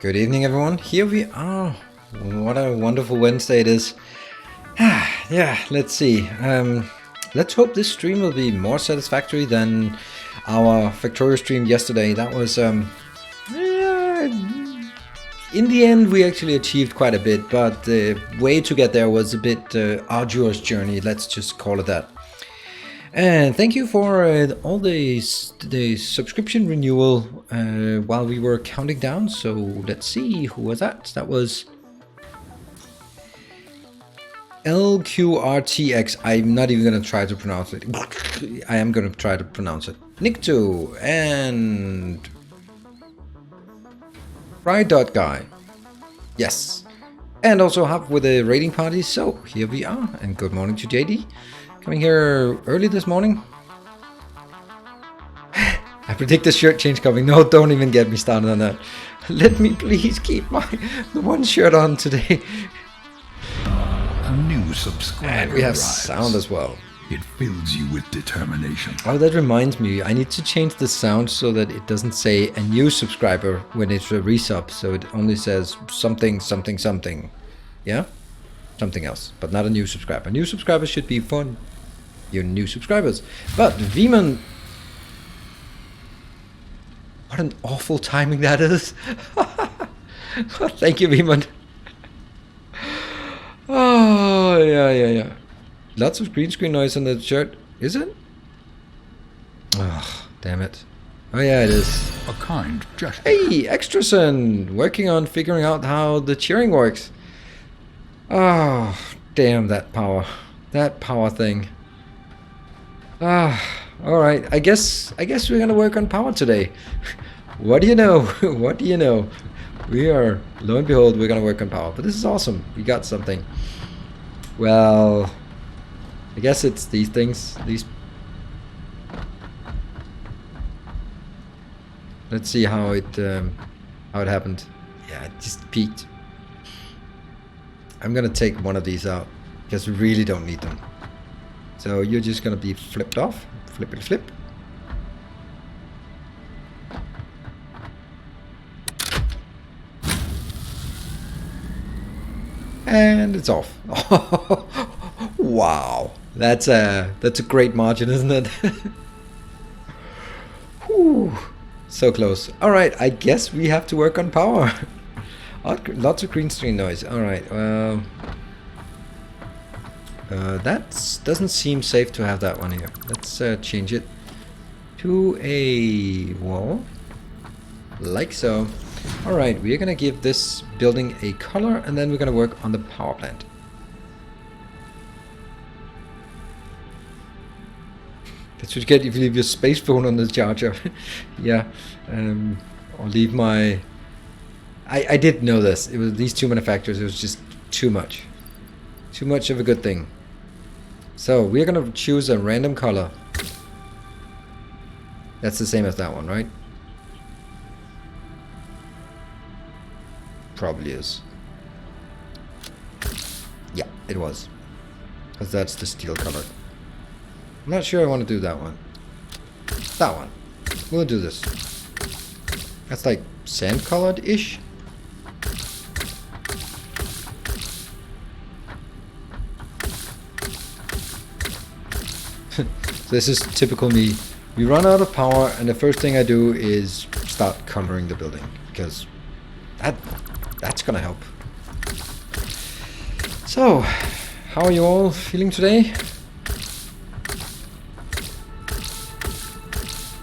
Good evening, everyone. Here we are. What a wonderful Wednesday it is. Yeah, let's see. Let's hope this stream will be more satisfactory than our Factorio stream yesterday. That was, in the end, we actually achieved quite a bit, but the way to get there was a bit arduous journey. Let's just call it that. And thank you for all the subscription renewal while we were counting down. So let's see, who was that? That was LQRTX. I'm not even going to try to pronounce it. I am going to try to pronounce it. Nick2 and Fry.guy. Yes. And also Hub with a raiding party. So here we are. And good morning to JD. Coming here early this morning. I predict the shirt change coming. No, don't even get me started on that. Let me please keep the one shirt on today. A new subscriber. And we have arrives. sound as well. It fills you with determination. Oh, that reminds me. I need to change the sound so that it doesn't say a new subscriber when it's a resub. So it only says something, something, something. Yeah? Something else, but not a new subscriber. New subscribers should be fun. Your new subscribers. But Veman, what an awful timing that is. Thank you, Veman. Oh, yeah. Lots of green screen noise on the shirt. Is it? Oh, damn it. Oh, yeah, it is. A kind gesture. Hey, Extrason, working on figuring out how the cheering works. Oh, damn that power. That power thing. Alright, I guess we're gonna work on power today. What do you know? What do you know? We are, lo and behold, we're gonna work on power. But this is awesome. We got something. Well, I guess it's these things. Let's see how it happened. Yeah, it just peaked. I'm gonna take one of these out because we really don't need them. So you're just gonna be flipped off. Flippity flip. And it's off. Wow. That's a great margin, isn't it? Whew. So close. Alright, I guess we have to work on power. Lots of green screen noise. Alright, that doesn't seem safe to have that one here. Let's change it to a wall. Like so. Alright, we're gonna give this building a color and then we're gonna work on the power plant. That's what you get if you leave your space phone on the charger. Yeah. Or leave my... I did know this. It was these two manufacturers. It was just too much. Too much of a good thing. So we're gonna choose a random color. That's the same as that one, right? Probably is. Yeah, it was. Because that's the steel color. I'm not sure I want to do that one. That one. We'll do this. That's like sand colored-ish. This is typical me. We run out of power and the first thing I do is start covering the building because that's gonna help. So, how are you all feeling today?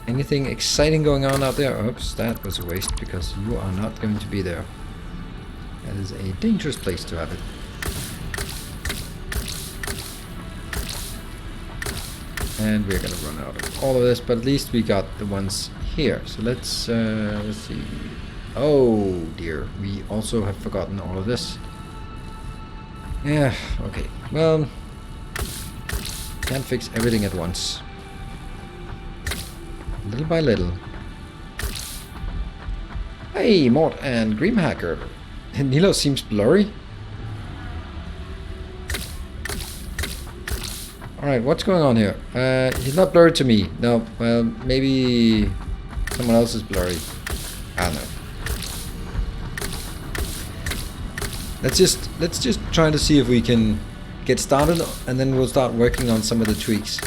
Anything exciting going on out there? Oops, that was a waste because you are not going to be there. That is a dangerous place to have it. And we're gonna run out of all of this, but at least we got the ones here. So let's see. Oh dear, we also have forgotten all of this. Yeah, okay. Well, can't fix everything at once. Little by little. Hey, Mort and Grimhacker. Nilaus seems blurry. Alright, what's going on here? He's not blurry to me. No, well, maybe someone else is blurry. I don't know. let's just try to see if we can get started, and then we'll start working on some of the tweaks.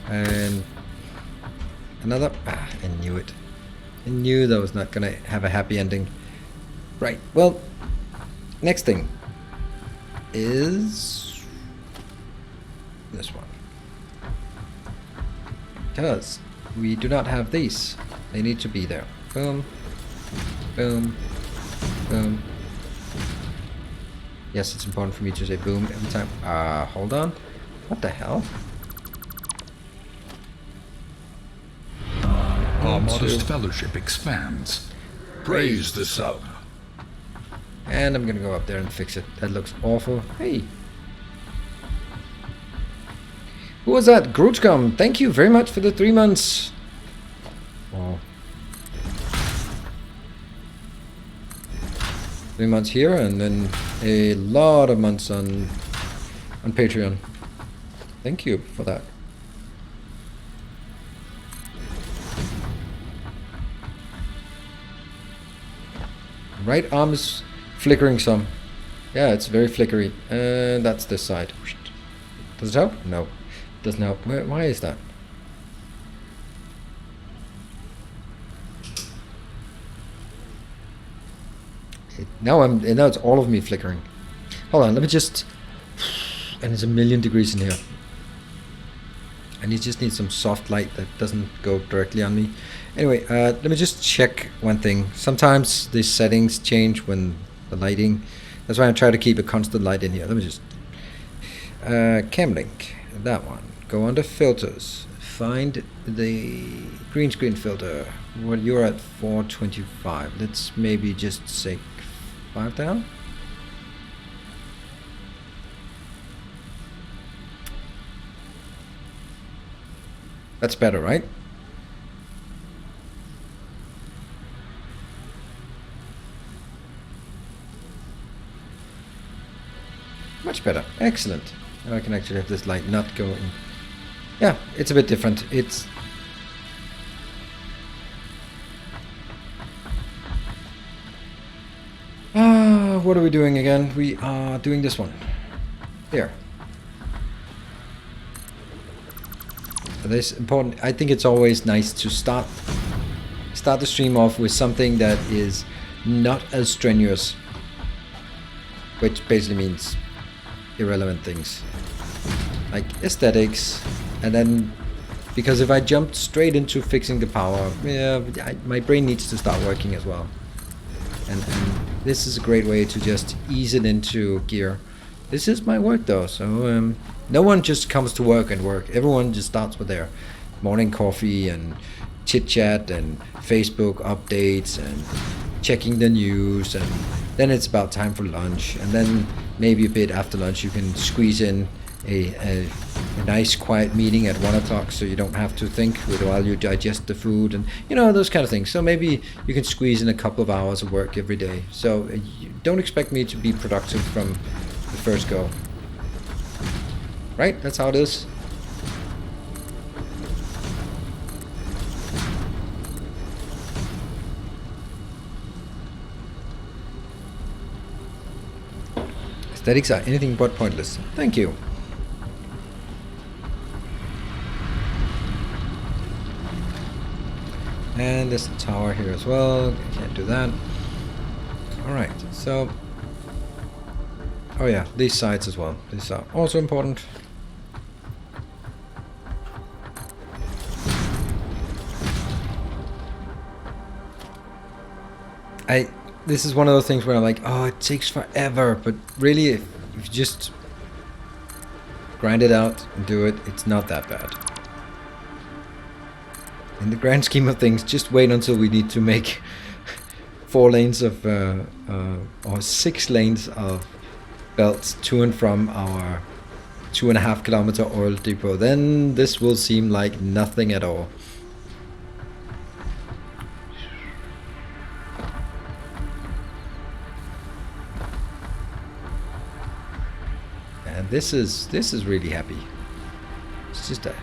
And another, I knew it. I knew that was not gonna have a happy ending. Right, well, next thing is this one. Because we do not have these. They need to be there. Boom, boom, boom. Yes, it's important for me to say boom every time. Hold on. What the hell? Our modest fellowship expands. Praise the sub. And I'm gonna go up there and fix it. That looks awful. Hey. Who was that? Grootcom, thank you very much for the 3 months. Wow. 3 months here, and then a lot of months on Patreon. Thank you for that. Right arm is flickering some. Yeah, it's very flickery. And that's this side. Does it help? No. It doesn't help. Why is that? Now it's all of me flickering. Hold on, let me just... And it's 1,000,000 degrees in here. I just need some soft light that doesn't go directly on me. Anyway, let me just check one thing. Sometimes the settings change when the lighting... That's why I try to keep a constant light in here. Let me just... Cam link, that one. Go under filters. Find the green screen filter. Well, you're at 425. Let's maybe just say 5 down. That's better, right? Much better. Excellent. Now I can actually have this light not going. Yeah, it's a bit different. It's... what are we doing again? We are doing this one. Here. This important. I think it's always nice to start the stream off with something that is not as strenuous, which basically means irrelevant things like aesthetics, and then because if I jumped straight into fixing the power, yeah, my brain needs to start working as well, and this is a great way to just ease it into gear. This is my work though, so no one just comes to work and work. Everyone just starts with their morning coffee and chit chat and Facebook updates and checking the news, and then it's about time for lunch, and then maybe a bit after lunch you can squeeze in a nice quiet meeting at 1 o'clock, so you don't have to think while you digest the food, and you know, those kind of things. So maybe you can squeeze in a couple of hours of work every day. So you don't expect me to be productive from the first go. Right? That's how it is. Aesthetics are anything but pointless. Thank you. And there's a tower here as well. I can't do that. Alright, so... Oh yeah, these sides as well. These are also important. This is one of those things where I'm like, oh, it takes forever, but really, if you just grind it out and do it, it's not that bad. In the grand scheme of things, just wait until we need to make 4 lanes of, or 6 lanes of belts to and from our 2.5 kilometer oil depot. Then this will seem like nothing at all. And this is really happy. It's just a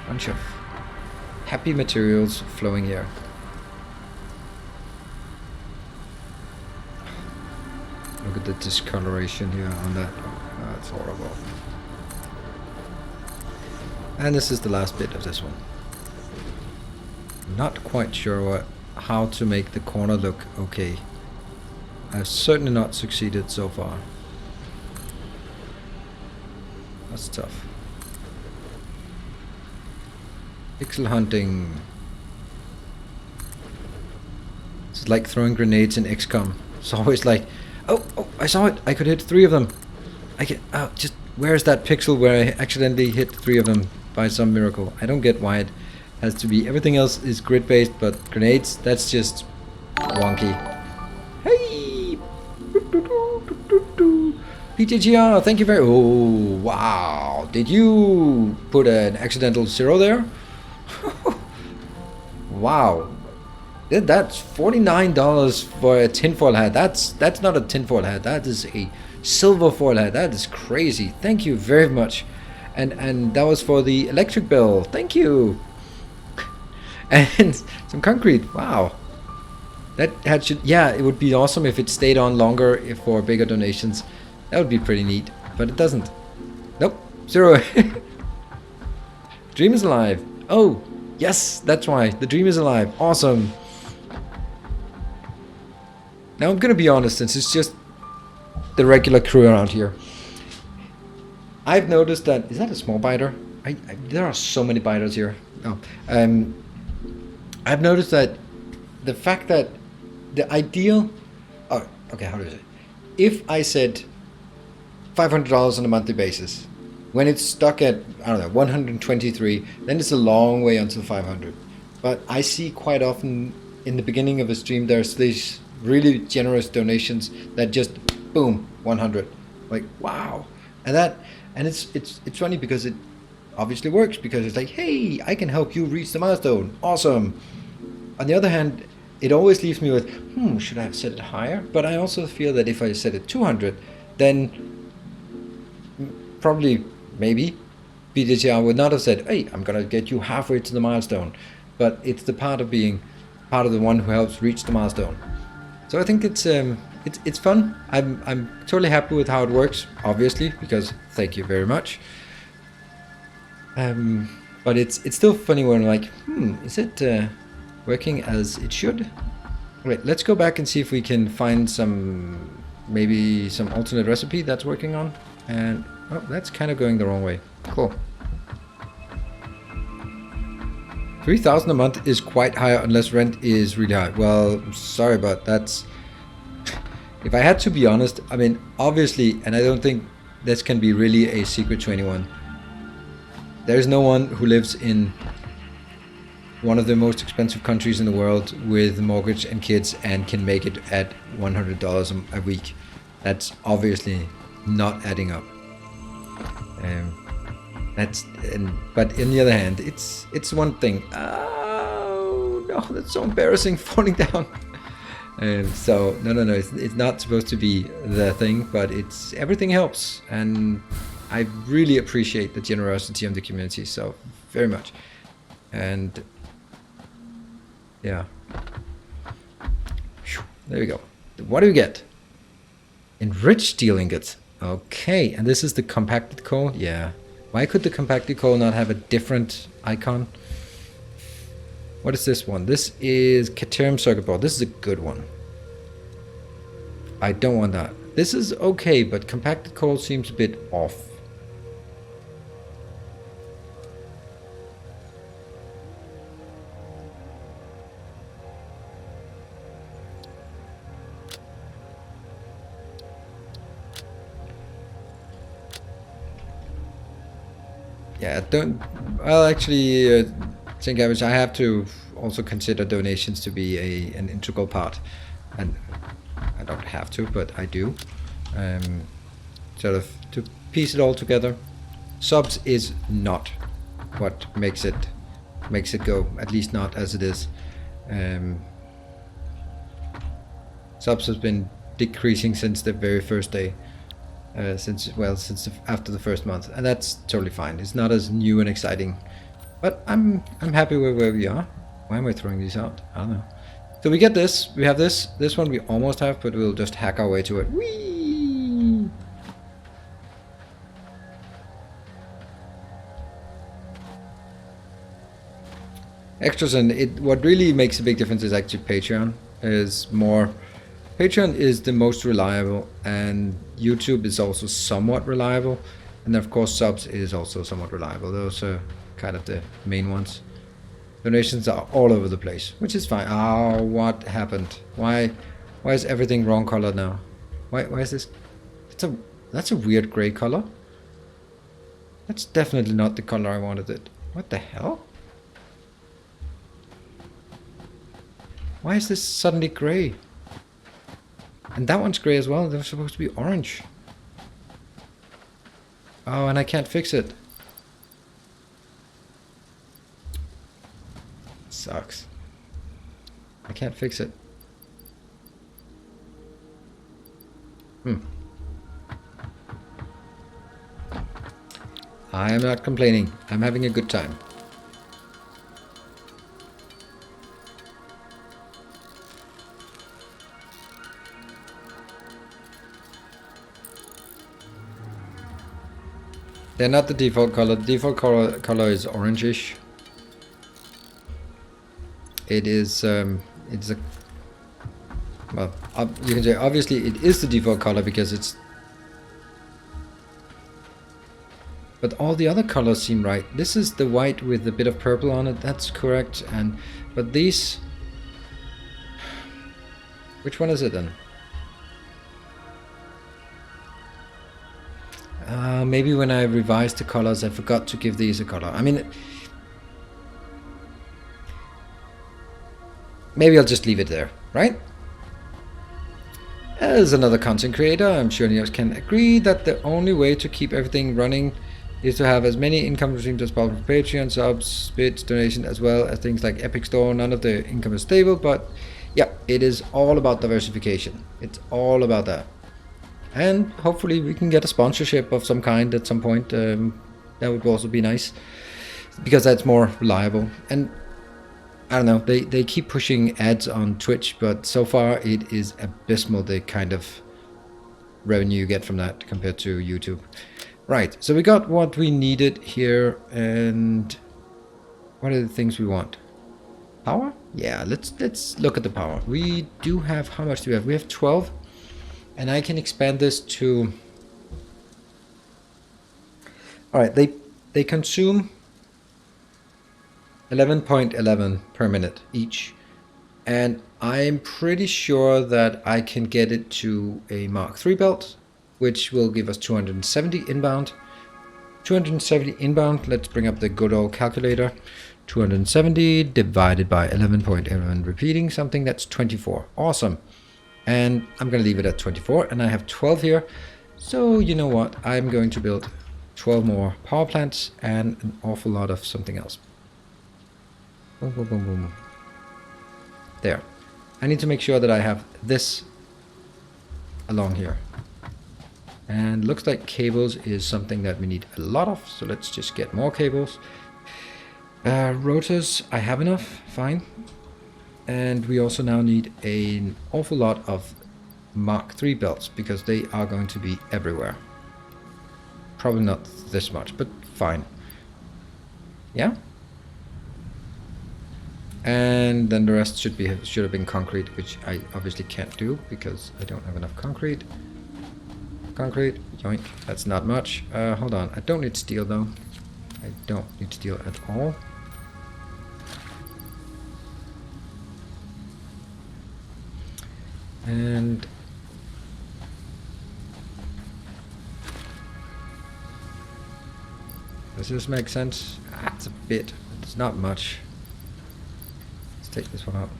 bunch of happy materials flowing here. Look at the discoloration here on that. Oh, that's horrible. And this is the last bit of this one. Not quite sure how to make the corner look okay. I've certainly not succeeded so far. That's tough. Pixel hunting. It's like throwing grenades in XCOM. It's always like, oh, I saw it. I could hit 3 of them. I get, just where's that pixel where I accidentally hit 3 of them by some miracle? I don't get why it has to be. Everything else is grid based, but grenades, that's just wonky. Hey, PTGR, thank you very. Oh wow! Did you put an accidental 0 there? Wow. That's $49 for a tinfoil hat. That's not a tinfoil hat. That is a silver foil hat. That is crazy. Thank you very much. And that was for the electric bill. Thank you. And some concrete. Wow. That hat should, yeah, it would be awesome if it stayed on longer for bigger donations. That would be pretty neat. But it doesn't. Nope. 0. Dream is alive. Oh, yes, that's why. The dream is alive. Awesome. Now I'm gonna be honest, since it's just the regular crew around here. I've noticed that, is that a small biter? There are so many biters here. Oh, I've noticed that the fact that the ideal, oh, okay, how do I say? If I said $500 on a monthly basis, when it's stuck at, I don't know, 123, then it's a long way until 500. But I see quite often in the beginning of a stream, there's these really generous donations that just boom, 100. Like, wow. And it's funny because it obviously works, because it's like, hey, I can help you reach the milestone. Awesome. On the other hand, it always leaves me with, should I have set it higher? But I also feel that if I set it 200, then probably, maybe, BDTR would not have said, hey, I'm going to get you halfway to the milestone. But it's the part of being part of the one who helps reach the milestone. So I think it's fun. I'm totally happy with how it works, obviously, because thank you very much. But it's still funny when I'm like, is it working as it should? Wait, let's go back and see if we can find maybe some alternate recipe that's working on. And oh, that's kind of going the wrong way. Cool. 3,000 a month is quite high unless rent is really high. Well, sorry, but that's, if I had to be honest, I mean, obviously, and I don't think this can be really a secret to anyone, there's no one who lives in one of the most expensive countries in the world with a mortgage and kids and can make it at $100 a week. That's obviously not adding up. But on the other hand, it's one thing. Oh no, that's so embarrassing, falling down. So no, it's not supposed to be the thing, but everything helps, and I really appreciate the generosity of the community so very much. And yeah, there we go. What do we get? Enriched steel ingots. Okay, and this is the compacted coal. Yeah. Why could the compacted coal not have a different icon? What is this one? This is Caterham circuit board. This is a good one. I don't want that. This is okay, but compacted coal seems a bit off. Yeah, well, actually, St. Garbage, I have to also consider donations to be an integral part, and I don't have to, but I do. Sort of to piece it all together. Subs is not what makes it go, at least not as it is. Subs has been decreasing since the very first day. Since after the first month, and that's totally fine. It's not as new and exciting, but I'm happy with where we are. Why am I throwing these out? I don't know. So we get this. We have this one we almost have, but we'll just hack our way to it. Whee! extras, and what really makes a big difference is actually Patreon is more. Patreon is the most reliable, and YouTube is also somewhat reliable, and then of course subs is also somewhat reliable. Those are kind of the main ones. Donations are all over the place, which is fine. Oh, what happened? Why is everything wrong color now? Why is this? That's a weird gray color. That's definitely not the color I wanted it. What the hell? Why is this suddenly gray? And that one's gray as well. They're supposed to be orange. Oh, and I can't fix it. Sucks. I can't fix it. I am not complaining. I'm having a good time. They're not the default color. The default color is orangish. It is, it's a, well, you can say obviously it is the default color because it's, but all the other colors seem right. This is the white with a bit of purple on it, that's correct, but these, which one is it then? Maybe when I revised the colors I forgot to give these a color. I mean, maybe I'll just leave it there, right? As another content creator, I'm sure you can agree that the only way to keep everything running is to have as many income streams as possible for Patreon, subs, bits, donation, as well as things like Epic Store. None of the income is stable, but yeah, it is all about diversification. It's all about that. And hopefully we can get a sponsorship of some kind at some point. That would also be nice, because that's more reliable. And I don't know, they keep pushing ads on Twitch, but so far it is abysmal, the kind of revenue you get from that compared to YouTube. Right, so we got what we needed here, and what are the things we want? Power? Yeah, let's look at the power. We do have, how much do we have? We have 12, and I can expand this to, all right, they consume 11.11 per minute each, and I'm pretty sure that I can get it to a Mark III belt, which will give us 270 inbound. 270 inbound, let's bring up the good old calculator. 270 divided by 11.11 repeating something, that's 24. Awesome. And I'm going to leave it at 24, and I have 12 here. So you know what, I'm going to build 12 more power plants and an awful lot of something else. Boom, boom, boom, boom. There. I need to make sure that I have this along here. And looks like cables is something that we need a lot of, so let's just get more cables. Rotors, I have enough, fine. And we also now need an awful lot of Mark III belts, because they are going to be everywhere. Probably not this much, but fine. Yeah? And then the rest should have been concrete, which I obviously can't do because I don't have enough concrete. Concrete, yoink, that's not much. Hold on, I don't need steel though. I don't need steel at all. And does this make sense? It's a bit, it's not much. Let's take this one up,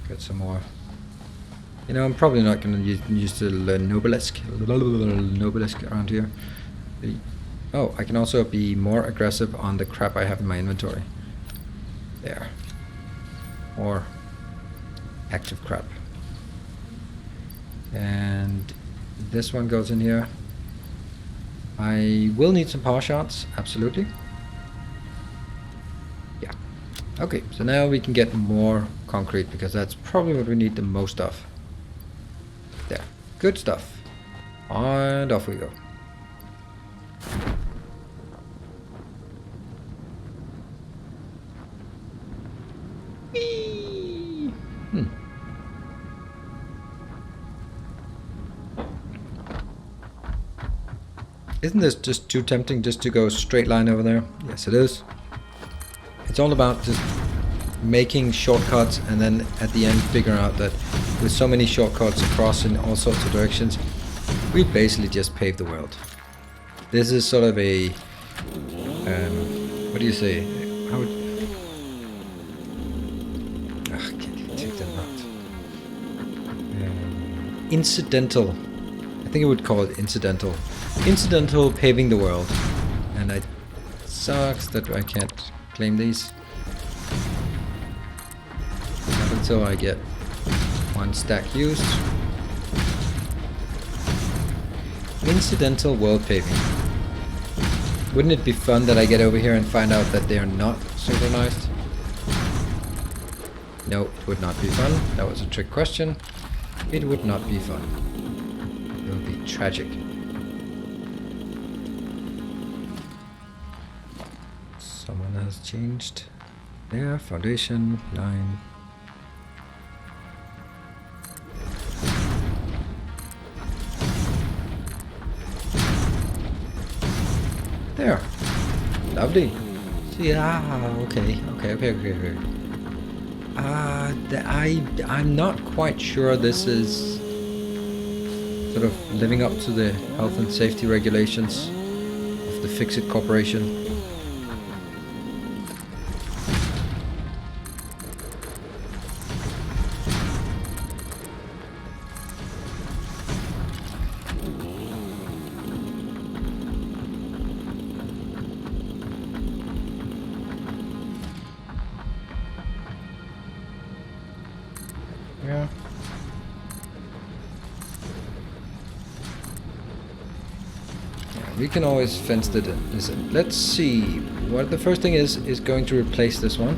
get some more. You know, I'm probably not going to use the Noblesque around here. Oh, I can also be more aggressive on the crap I have in my inventory. There. More active crap. And this one goes in here. I will need some power shots, absolutely. Yeah. Okay, so now we can get more concrete, because that's probably what we need the most of. There. Good stuff. And off we go. Isn't this just too tempting just to go straight line over there? Yes, it is. It's all about just making shortcuts and then at the end figure out that with so many shortcuts across in all sorts of directions, we basically just paved the world. This is sort of a, what do you say? How would... Can you take that out? Incidental. I think I would call it incidental. Incidental paving the world. And it sucks that I can't claim these. Not until I get one stack used. Incidental world paving. Wouldn't it be fun that I get over here and find out that they are not synchronized? No, it would not be fun. That was a trick question. It would not be fun. It would be tragic. Someone has changed their foundation line. There. Lovely. See, okay. I'm not quite sure this is sort of living up to the health and safety regulations of the FICSIT Corporation. Yeah. We can always fence it in. Listen, let's see. What the first thing is going to replace this one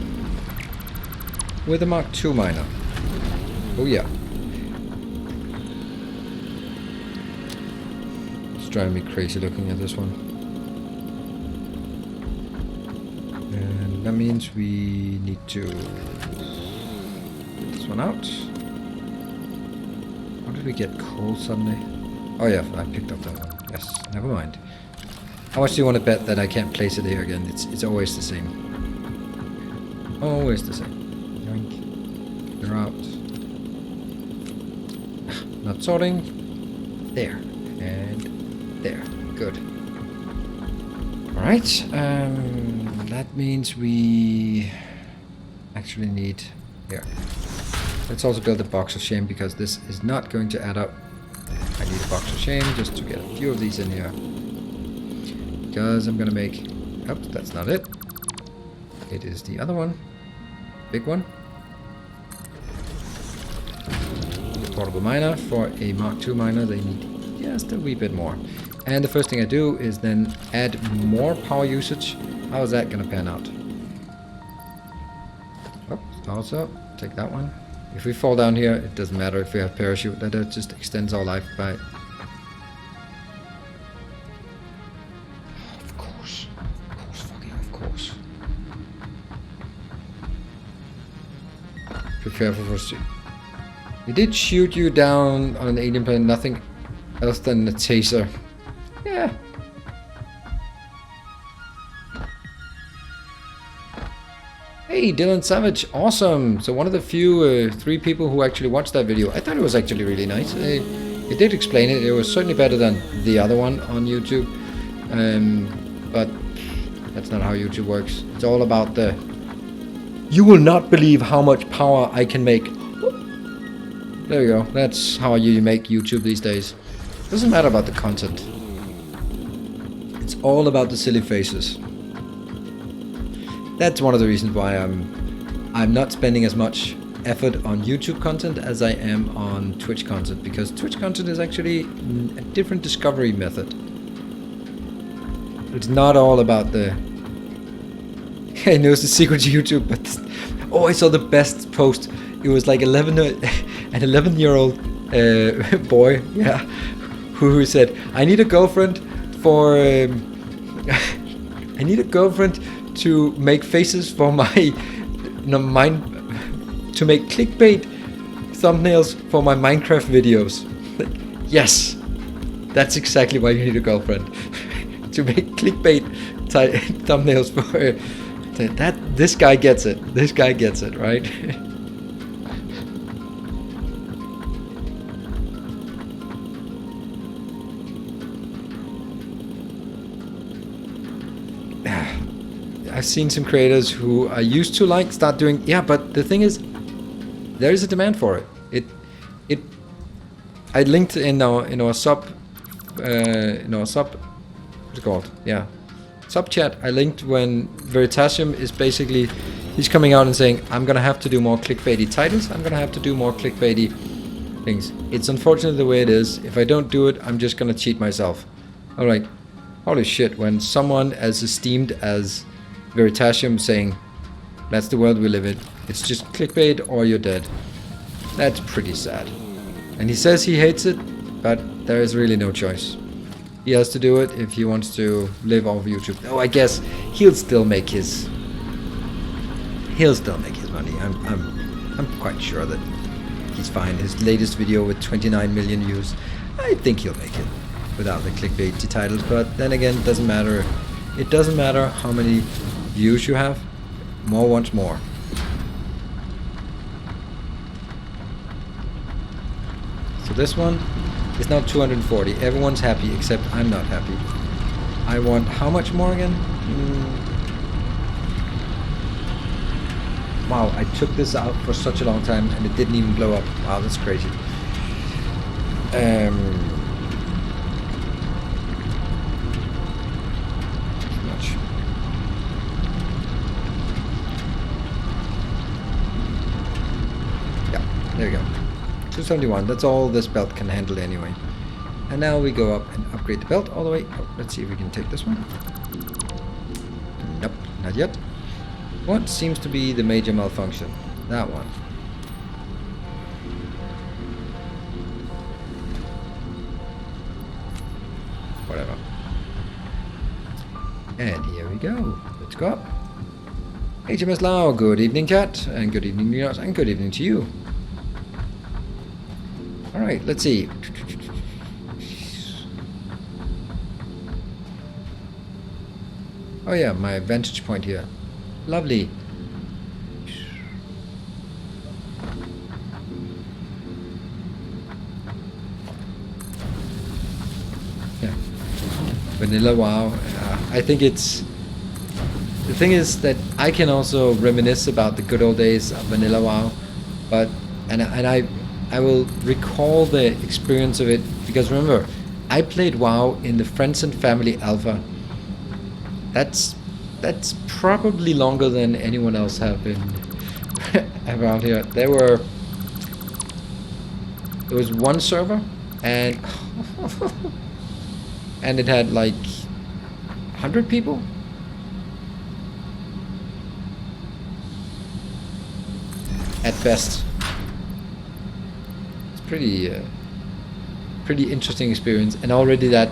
with a Mark II miner. Oh yeah. It's driving me crazy looking at this one. And that means we need to get this one out. How did we get coal suddenly? Oh yeah, I picked up that one. Yes, never mind. How much do you want to bet that I can't place it here again? It's always the same. Always the same. Yoink. You're out. Not sorting. There. And there. Good. Alright. That means we actually need... Here. Let's also build a box of shame because this is not going to add up. I need a box of shame just to get a few of these in here. Because I'm gonna make... Oops, that's not it. It is the other one. Big one. Portable miner. For a Mark II miner, they need just a wee bit more. And the first thing I do is then add more power usage. How is that gonna pan out? Oops, also, take that one. If we fall down here, it doesn't matter if we have parachute. That just extends our life by... Of course. Of course. Be careful for... We did shoot you down on an alien plane, nothing else than a taser. Yeah. Hey, Dylan Savage, awesome! So one of the few 3 people who actually watched that video. I thought it was actually really nice. It did explain it. It was certainly better than the other one on YouTube. But that's not how YouTube works. It's all about the... You will not believe how much power I can make. There we go. That's how you make YouTube these days. Doesn't matter about the content. It's all about the silly faces. That's one of the reasons why I'm not spending as much effort on YouTube content as I am on Twitch content, because Twitch content is actually a different discovery method. It's not all about the... He knows the secret to YouTube, but... Oh, I saw the best post. It was like an 11-year-old boy, yeah, who said, I need a girlfriend for... I need a girlfriend to make faces for my... to make clickbait thumbnails for my Minecraft videos. Yes, that's exactly why you need a girlfriend. to make clickbait thumbnails for that. This guy gets it. This guy gets it, right? I've seen some creators who I used to like start doing, yeah, but the thing is, there is a demand for it. I linked in our sub, what's it called? Yeah, sub chat. I linked when Veritasium is basically, he's coming out and saying, I'm gonna have to do more clickbaity titles. I'm gonna have to do more clickbaity things. It's unfortunate the way it is. If I don't do it, I'm just gonna cheat myself. I'm like, holy shit! When someone as esteemed as Veritasium saying, that's the world we live in. It's just clickbait or you're dead. That's pretty sad. And he says he hates it, but there is really no choice. He has to do it if he wants to live off YouTube. Oh, I guess he'll still make his money. I'm quite sure that he's fine. His latest video with 29 million views, I think he'll make it without the clickbaity titles. But then again, it doesn't matter. It doesn't matter how many views you have. More wants more. So this one is now 240. Everyone's happy except I'm not happy. I want how much more again? Wow, I took this out for such a long time and it didn't even blow up. Wow, that's crazy. Much. Yeah, there we go. 271, that's all this belt can handle anyway. And now we go up and upgrade the belt all the way. Oh, let's see if we can take this one. Nope, not yet. What seems to be the major malfunction? That one. Whatever. And here we go. Let's go up. HMS Lau, good evening chat, and good evening Nilaus, and good evening to you. Alright, let's see. Oh yeah, my vantage point here. Lovely. Yeah. Vanilla WoW. I think it's... The thing is that I can also reminisce about the good old days of Vanilla WoW, but... And I will recall the experience of it, because remember, I played WoW in the Friends and Family Alpha. That's probably longer than anyone else have been around here. There was one server, and and it had like 100 people. At best. Pretty interesting experience, and already that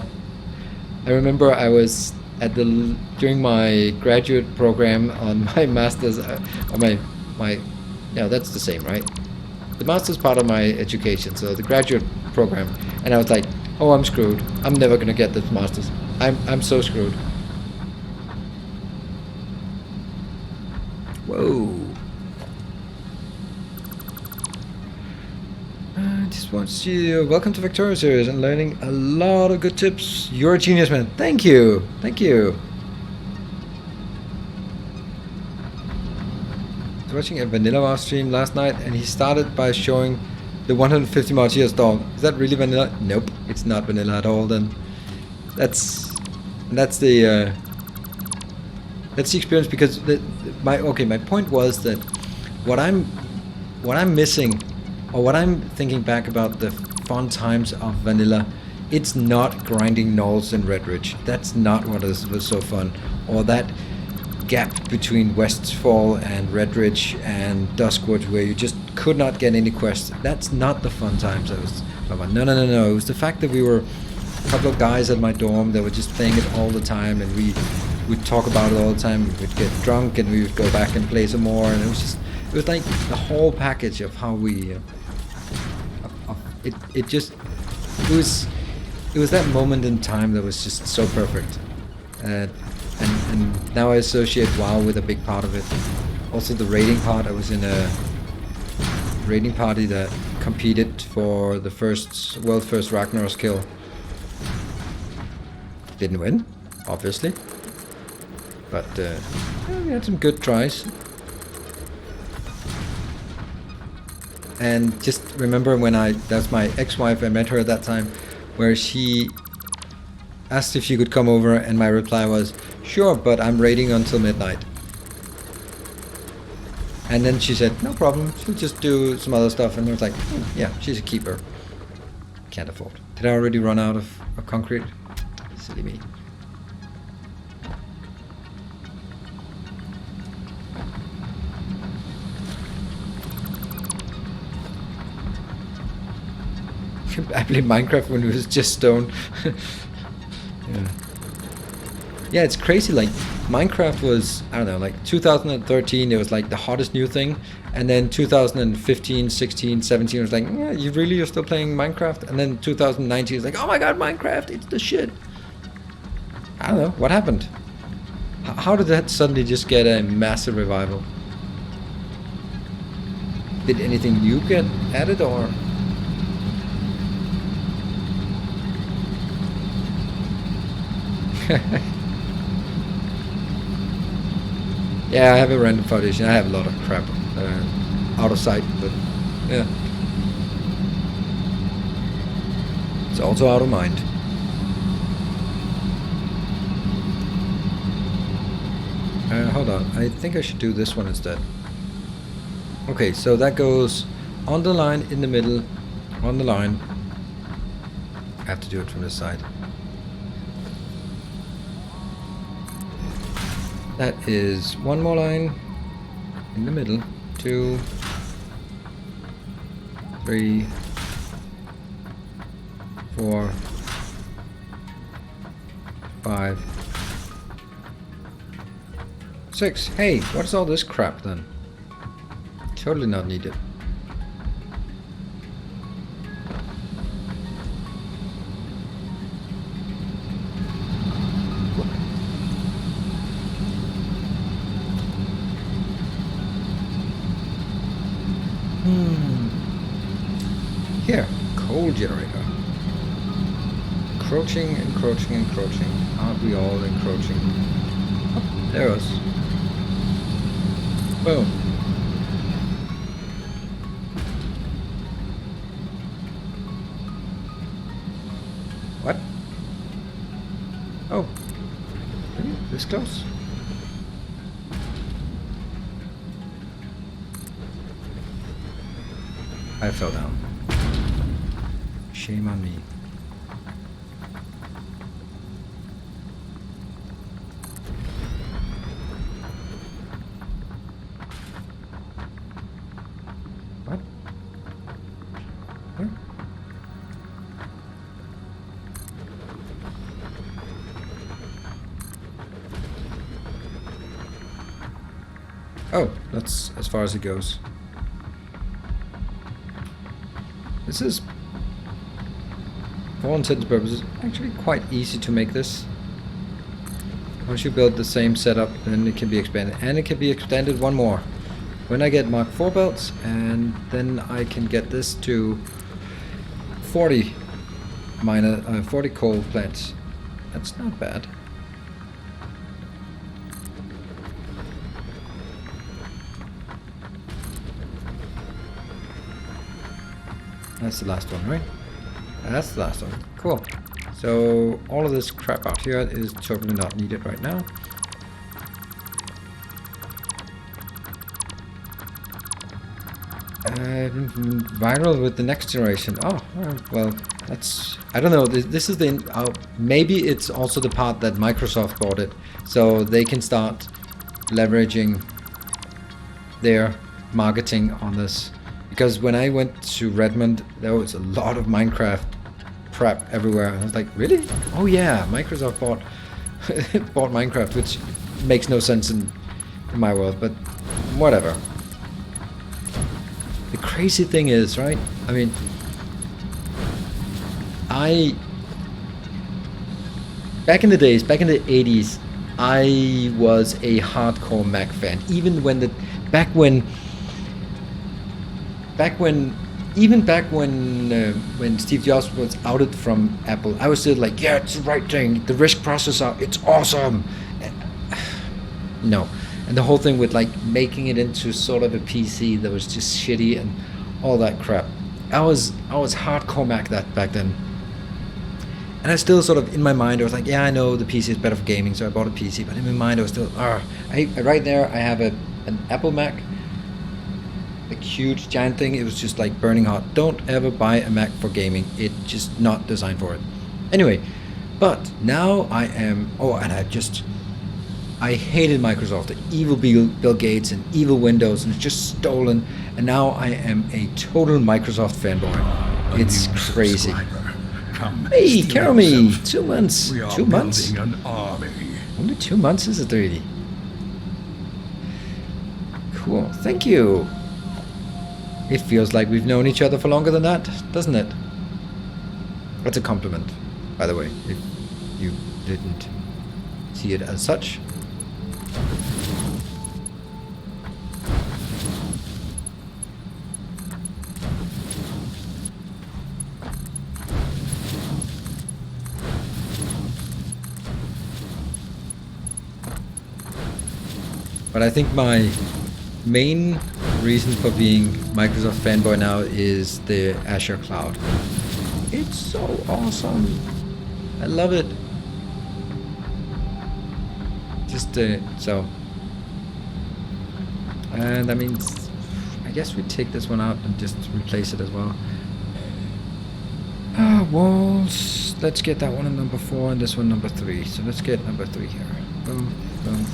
I remember I was at during my graduate program on my master's on my yeah, that's the same, right? The master's part of my education, so the graduate program, and I was like, oh, I'm screwed. I'm never gonna get this master's. I'm so screwed. Whoa. Just wants you. Welcome to Victoria Series and learning a lot of good tips. You're a genius, man. Thank you. Thank you. I was watching a Vanilla WoW stream last night, and he started by showing the 150 Martyrs dog. Is that really vanilla? Nope, it's not vanilla at all. Then that's the experience, because my point was that what I'm missing. Or what I'm thinking back about the fun times of vanilla, it's not grinding gnolls in Redridge. That's not what was so fun. Or that gap between Westfall and Redridge and Duskwoods where you just could not get any quests. That's not the fun times I was talking about. No. It was the fact that we were a couple of guys at my dorm that were just playing it all the time, and we'd talk about it all the time. We'd get drunk and we would go back and play some more, and it was like the whole package of how we... It was that moment in time that was just so perfect. And now I associate WoW with a big part of it. Also the raiding part. I was in a raiding party that competed for the world's first Ragnaros kill. Didn't win, obviously, but we had some good tries. And just remember when that's my ex-wife, I met her at that time, where she asked if she could come over, and my reply was, sure, but I'm raiding until midnight. And then she said, no problem, she'll just do some other stuff. And I was like, yeah, she's a keeper. Can't afford. Did I already run out of concrete? Silly me. I played Minecraft when it was just stone. Yeah, it's crazy. Like Minecraft was, I don't know, like 2013 it was like the hottest new thing, and then 2015, 16, 17 was like, yeah, you really are still playing Minecraft? And then 2019 was like, oh my god, Minecraft, it's the shit. I don't know, what happened? How did that suddenly just get a massive revival? Did anything new get added, or? Yeah, I have a random foundation. I have a lot of crap out of sight, but yeah, it's also out of mind. Hold on, I think I should do this one instead. Okay, so that goes on the line, in the middle, on the line. I have to do it from this side. That is one more line in the middle, 2, 3, 4, 5, 6. Hey, what's all this crap then? Totally not needed. Here, coal generator. Encroaching, encroaching, encroaching. Aren't we all encroaching? Oh, there it was. Boom. What? Oh. Really? This close? I fell down. Shame on me. What? Where? Oh, that's as far as it goes. This is, for all intents and purposes, actually quite easy to make this. Once you build the same setup, then it can be expanded. And it can be extended one more. When I get Mark 4 belts, and then I can get this to 40 coal plants. That's not bad. That's the last one, right? That's the last one. Cool. So all of this crap out here is totally not needed right now. Viral with the next generation. Oh, well, that's... I don't know. This is the... maybe it's also the part that Microsoft bought it. So they can start leveraging their marketing on this. Because when I went to Redmond, there was a lot of Minecraft prep everywhere. I was like, really? Oh yeah, Microsoft bought bought Minecraft, which makes no sense in my world, but whatever. The crazy thing is, right? I mean, back in the days, back in the 80s, I was a hardcore Mac fan. Even when when Steve Jobs was outed from Apple, I was still like, yeah, it's the right thing. The RISC processor, it's awesome. No, and the whole thing with like making it into sort of a PC that was just shitty and all that crap. I was hardcore Mac that back then. And I still sort of, in my mind, I was like, yeah, I know the PC is better for gaming, so I bought a PC. But in my mind, I was still, right there, I have an Apple Mac, a huge giant thing. It was just like burning hot. Don't ever buy a Mac for gaming. It's just not designed for it. Anyway, but now I am, I hated Microsoft, the evil Bill Gates and evil Windows, and it's just stolen. And now I am a total Microsoft fanboy. It's crazy. Hey, Keremy, 2 months. We are 2 months? building an army. Only 2 months, is it really? Cool, thank you. It feels like we've known each other for longer than that, doesn't it? That's a compliment, by the way, if you didn't see it as such. But I think my main reason for being Microsoft fanboy now is the Azure cloud. It's so awesome. I love it. Just so. And that means, I guess we take this one out and just replace it as well. Walls. Let's get that one on number 4 and this one number 3. So let's get number 3 here. Boom, boom.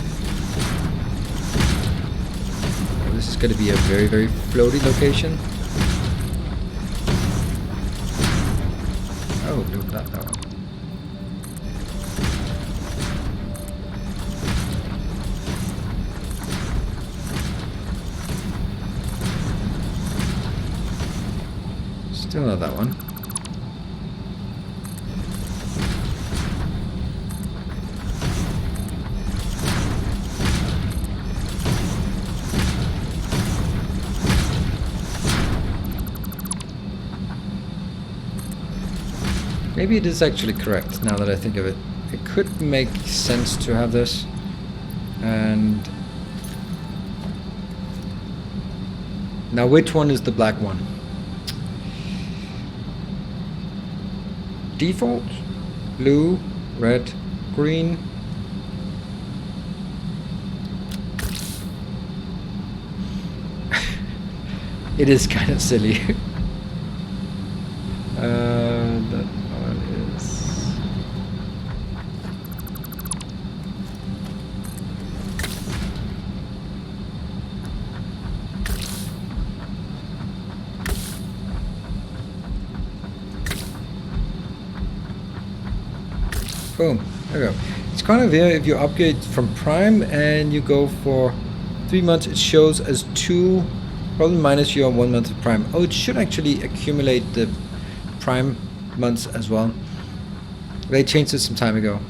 This is going to be a very, very floaty location. Oh, look at that one. Still not that one. Maybe it is actually correct, now that I think of it. It could make sense to have this. And... now which one is the black one? Default? Blue? Red? Green? It is kind of silly. That one is... boom, there we go. It's kind of here if you upgrade from Prime and you go for 3 months, it shows as 2, probably minus your 1 month of Prime. Oh, it should actually accumulate the Prime months as well. They changed it some time ago.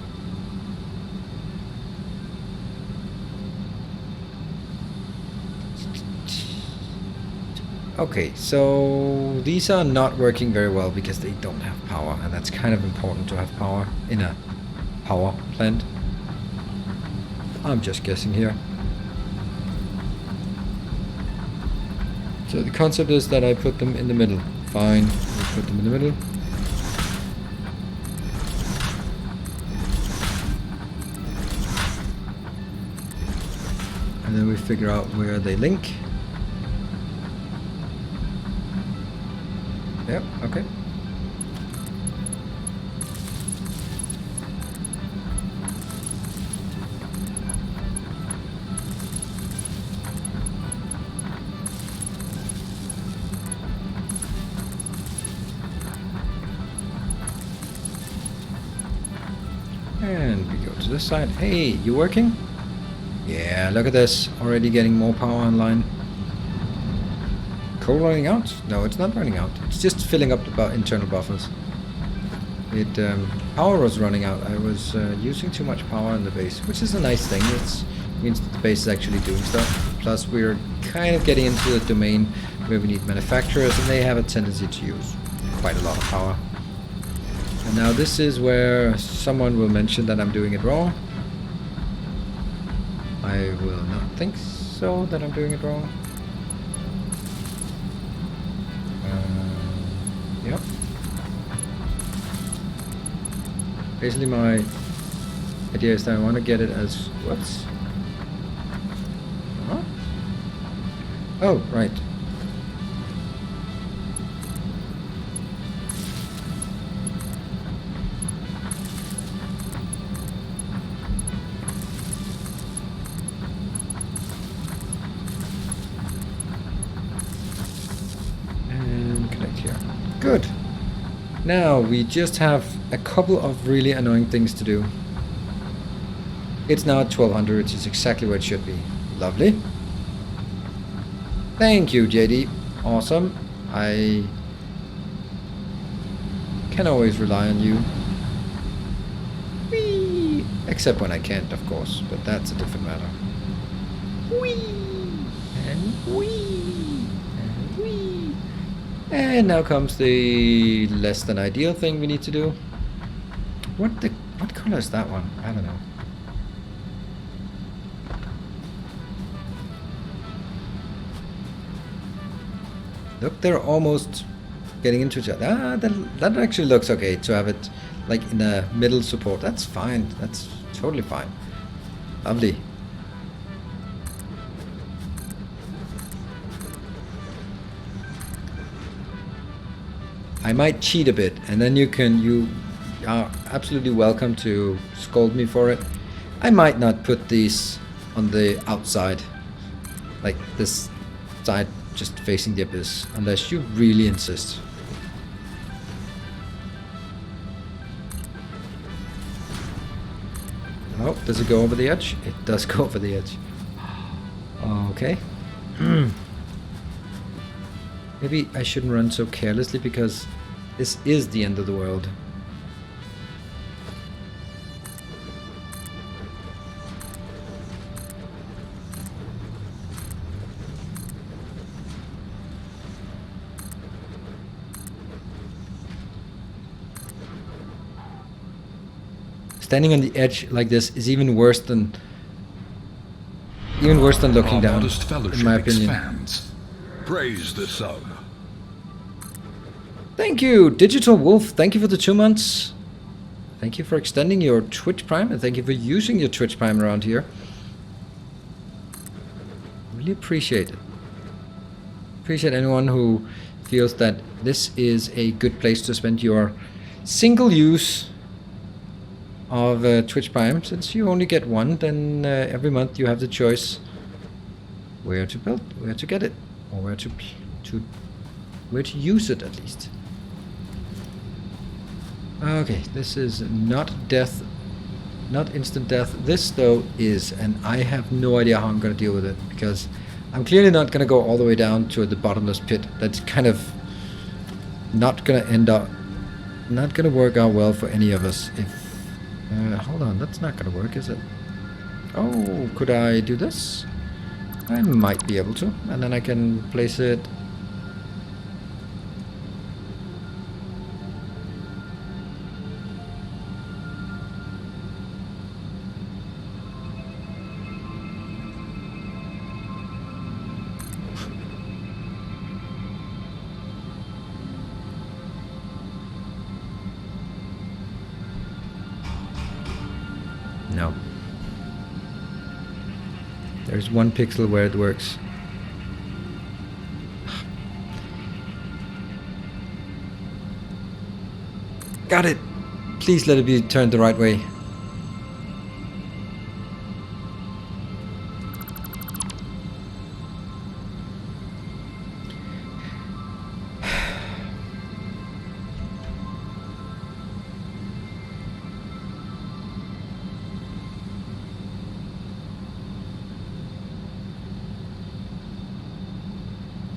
Okay, so these are not working very well because they don't have power, and that's kind of important to have power in a power plant. I'm just guessing here. So the concept is that I put them in the middle. Fine, we put them in the middle. And then we figure out where they link. Yep, okay. And we go to this side. Hey, you working? Yeah, look at this. Already getting more power online. Coal running out? No, it's not running out. It's just filling up the internal buffers. Power was running out. I was using too much power in the base, which is a nice thing. It means that the base is actually doing stuff. Plus, we're kind of getting into a domain where we need manufacturers, and they have a tendency to use quite a lot of power. And now this is where someone will mention that I'm doing it wrong. I will not think so that I'm doing it wrong. Yep. Basically my idea is that I want to get it as... Whoops. Huh? Oh, right. And connect here. Good. Now we just have a couple of really annoying things to do. It's now at 1200, which is exactly where it should be. Lovely. Thank you, JD. Awesome. I can always rely on you. Whee! Except when I can't, of course, but that's a different matter. Whee! And whee! And whee! And now comes the less than ideal thing we need to do. What color is that one? I don't know. Look, they're almost getting into each other. Ah, that actually looks okay to have it like in a middle support. That's fine. That's totally fine. Lovely. I might cheat a bit, and then you are absolutely welcome to scold me for it. I might not put these on the outside, like this side just facing the abyss, unless you really insist. Oh, does it go over the edge? It does go over the edge. Okay. Maybe I shouldn't run so carelessly, because this is the end of the world. Standing on the edge like this is even worse than looking down, in my opinion. Expands. Praise the sub. Thank you, Digital Wolf. Thank you for the 2 months. Thank you for extending your Twitch Prime, and thank you for using your Twitch Prime around here. Really appreciate it. Appreciate anyone who feels that this is a good place to spend your single use of Twitch Prime. Since you only get one, then every month you have the choice where to build, where to get it, or where to use it at least. Okay, this is not death, not instant death. This though is, and I have no idea how I'm going to deal with it, because I'm clearly not going to go all the way down to the bottomless pit. That's kind of not going to end up, not going to work out well for any of us. If hold on, that's not going to work, is it? Oh, could I do this? I might be able to, and then I can place it. No. There's 1 pixel where it works. Got it! Please let it be turned the right way.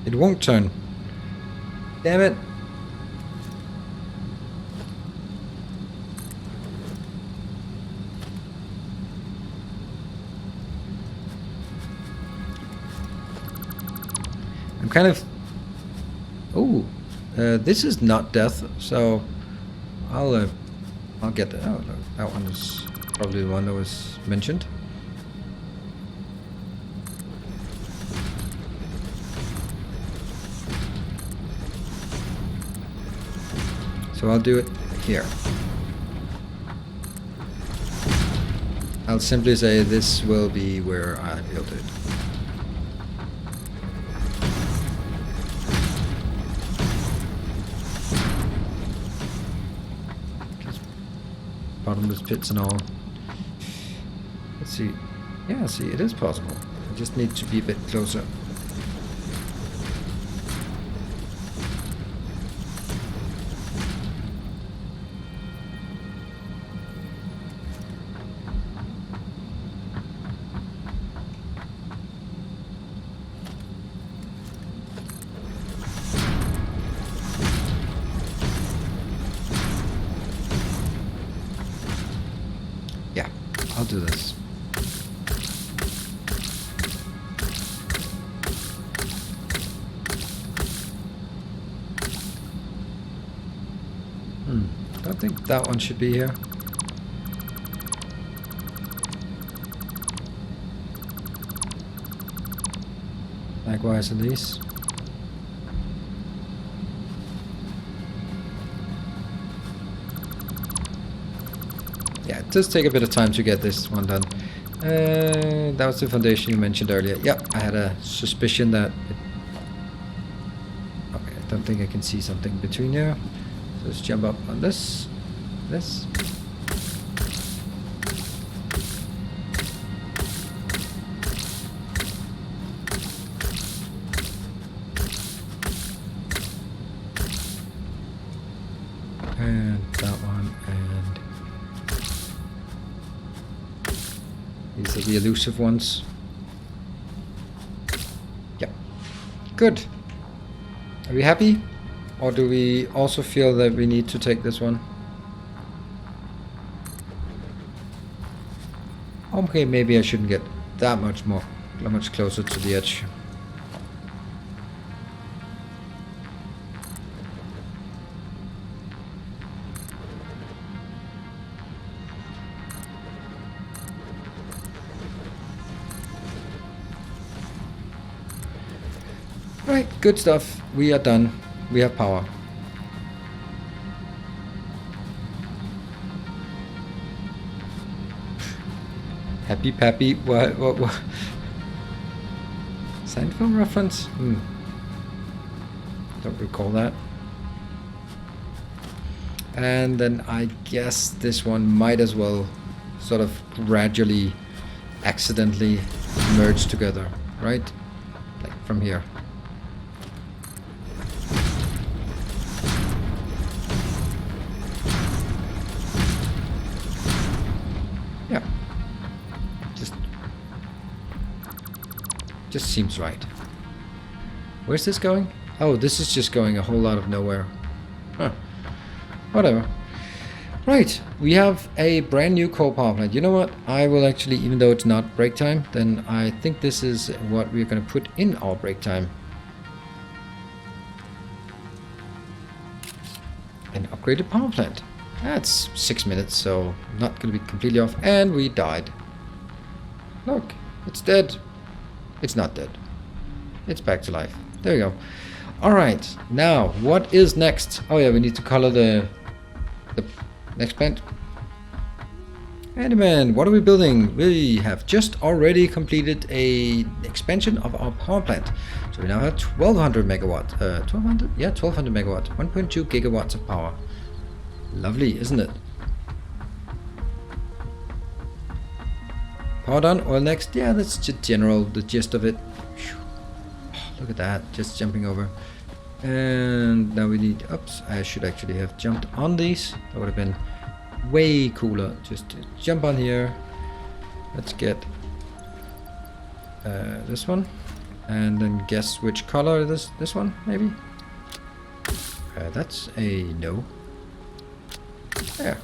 It won't turn. Damn it. I'm kind of... Oh, this is not death, so I'll get... Oh, look, that one is probably the one that was mentioned. So I'll do it here. I'll simply say this will be where I build it. Bottomless pits and all. Let's see. Yeah, see, it is possible. I just need to be a bit closer. I'll do this. I think that one should be here. Likewise in these. Yeah, it does take a bit of time to get this one done. That was the foundation you mentioned earlier. Yep, I had a suspicion that... Okay, I don't think I can see something between here. So let's jump up on this. This. And that one, and... These are the elusive ones. Yeah. Good. Are we happy? Or do we also feel that we need to take this one? Okay, maybe I shouldn't get that much closer to the edge. Right, good stuff. We are done. We have power. Happy Pappy. What? Seinfeld reference? Don't recall that. And then I guess this one might as well sort of gradually, accidentally merge together, right? Like from here. Yeah. Just seems right. Where's this going? Oh, this is just going a whole lot of nowhere. Huh. Whatever. Right, we have a brand new coal power plant. You know what? I will actually, even though it's not break time, then I think this is what we're going to put in our break time. An upgraded power plant. That's 6 minutes, so not going to be completely off. And we died. Look, it's dead. It's not dead. It's back to life. There you go. Alright, now, what is next? Oh yeah, we need to color the next plant. Handyman, what are we building? We have just already completed an expansion of our power plant. So we now have 1200 megawatt. 1200? Yeah, 1200 megawatt. 1.2 gigawatts of power. Lovely, isn't it? Power done, oil next. Yeah, that's just general, the gist of it. Oh, look at that, just jumping over. And now we need, oops, I should actually have jumped on these. That would have been way cooler. Just to jump on here. Let's get this one. And then guess which color is this one, maybe? That's a no. There.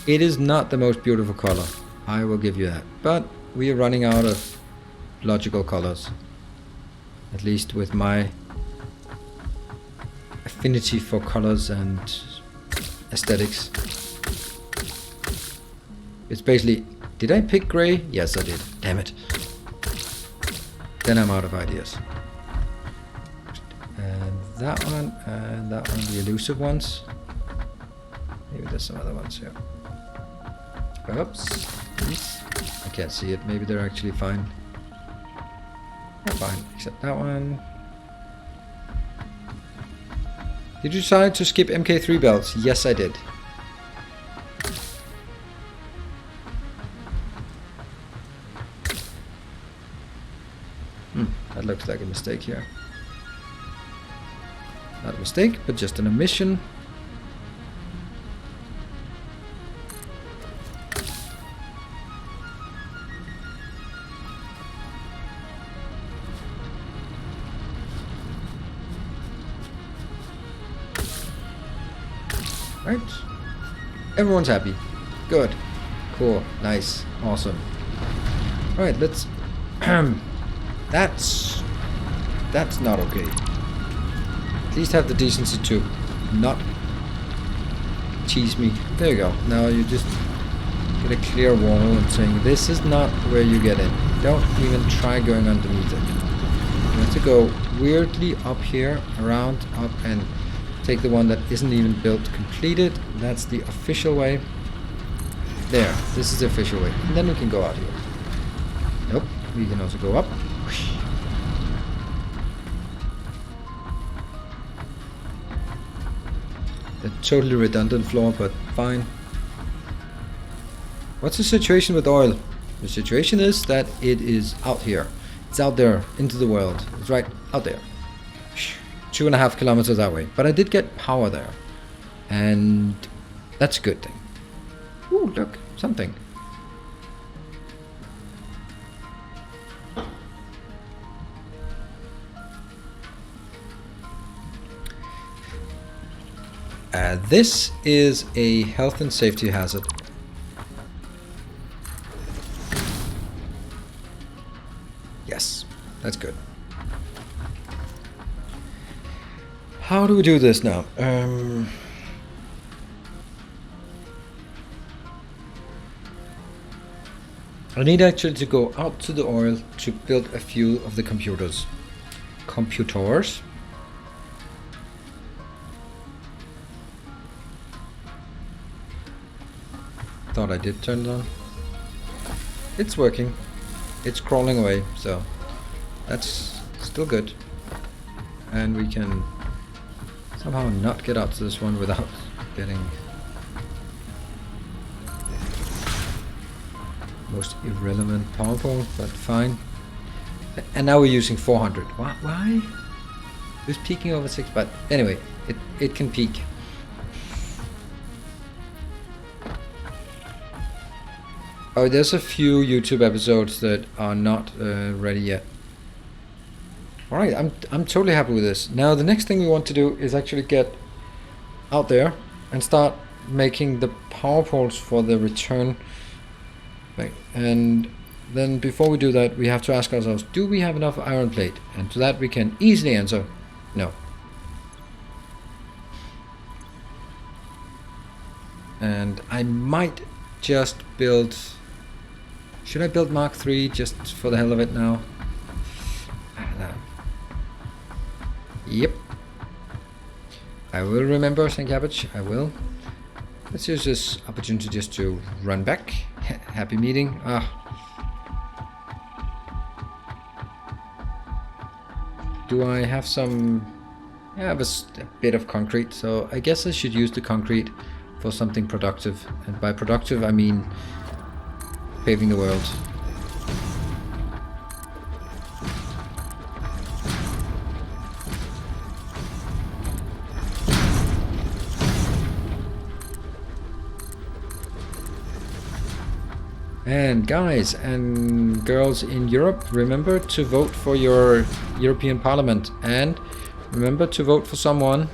It is not the most beautiful color. I will give you that. But we are running out of logical colors. At least with my affinity for colors and aesthetics. It's basically, did I pick gray? Yes, I did. Damn it. Then I'm out of ideas. And that one, the elusive ones. Maybe there's some other ones here. Oops. Oops. I can't see it. Maybe they're actually fine. They're fine, except that one. Did you decide to skip MK3 belts? Yes, I did. That looks like a mistake here. Not a mistake, but just an omission. Right. Everyone's happy. Good. Cool. Nice. Awesome. Alright, let's... That's not okay. At least have the decency to not tease me. There you go. Now you just get a clear wall and saying this is not where you get in. Don't even try going underneath it. You have to go weirdly up here, around, up, and take the one that isn't even built completed. That's the official way. There. This is the official way. And then we can go out here. Nope. We can also go up. A totally redundant floor, but fine. What's the situation with oil? The situation is that it is out here. It's out there into the world. It's right out there. 2.5 kilometers that way. But I did get power there. And that's a good thing. Ooh, look, something. This is a health and safety hazard. Yes, that's good. How do we do this now? I need actually to go out to the oil to build a few of the computers. Thought I did turn it on. It's working. It's crawling away, so that's still good. And we can somehow not get out to this one without getting most irrelevant power pole, but fine. And now we're using 400. Why? It was peaking over 6, but anyway, it can peak. Oh, there's a few YouTube episodes that are not ready yet. Alright, I'm totally happy with this. Now the next thing we want to do is actually get out there and start making the power poles for the return. Right. And then before we do that, we have to ask ourselves, do we have enough iron plate? And to that we can easily answer, no. And I might just build... Should I build Mark III just for the hell of it now? I don't know. Yep. I will remember, St. Cabbage. I will. Let's use this opportunity just to run back. Happy meeting. Do I have some... Yeah, I have a bit of concrete, so I guess I should use the concrete for something productive. And by productive, I mean paving the world. And guys and girls in Europe, remember to vote for your European Parliament, and remember to vote for someone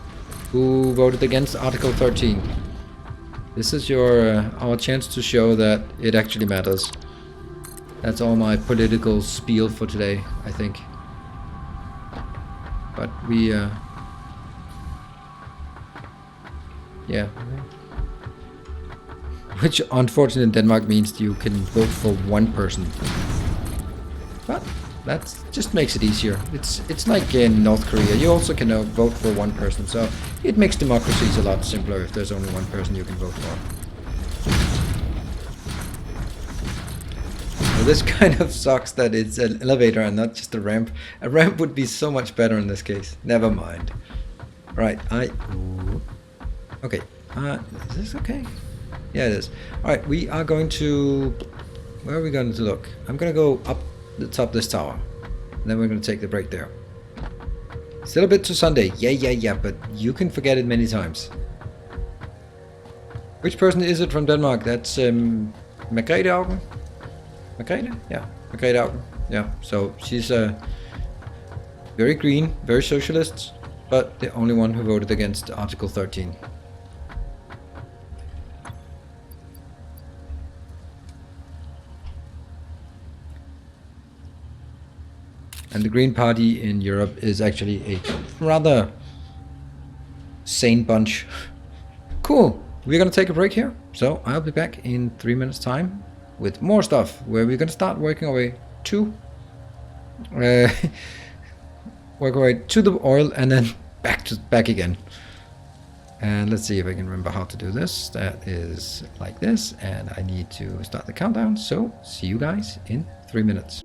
who voted against Article 13. This is our chance to show that it actually matters. That's all my political spiel for today, I think. But we, yeah. Which unfortunately in Denmark means you can vote for one person. But that just makes it easier. It's like in North Korea. You also can vote for one person, so it makes democracies a lot simpler if there's only one person you can vote for. Well, this kind of sucks that it's an elevator and not just a ramp. A ramp would be so much better in this case. Never mind. Right, okay. Is this okay? Yeah, it is. Alright, we are going to... Where are we going to look? I'm going to go up the top of this tower. And then we're going to take the break there. Still a bit to Sunday. Yeah, but you can forget it many times. Which person is it from Denmark? That's Margrethe Augen? Margrethe? Yeah, Margrethe Augen. Yeah, so she's very green, very socialist, but the only one who voted against Article 13. And the Green Party in Europe is actually a rather sane bunch. Cool. We're going to take a break here. So I'll be back in 3 minutes time with more stuff where we're going to start working our way to the oil and then back again. And let's see if I can remember how to do this. That is like this, and I need to start the countdown. So see you guys in 3 minutes.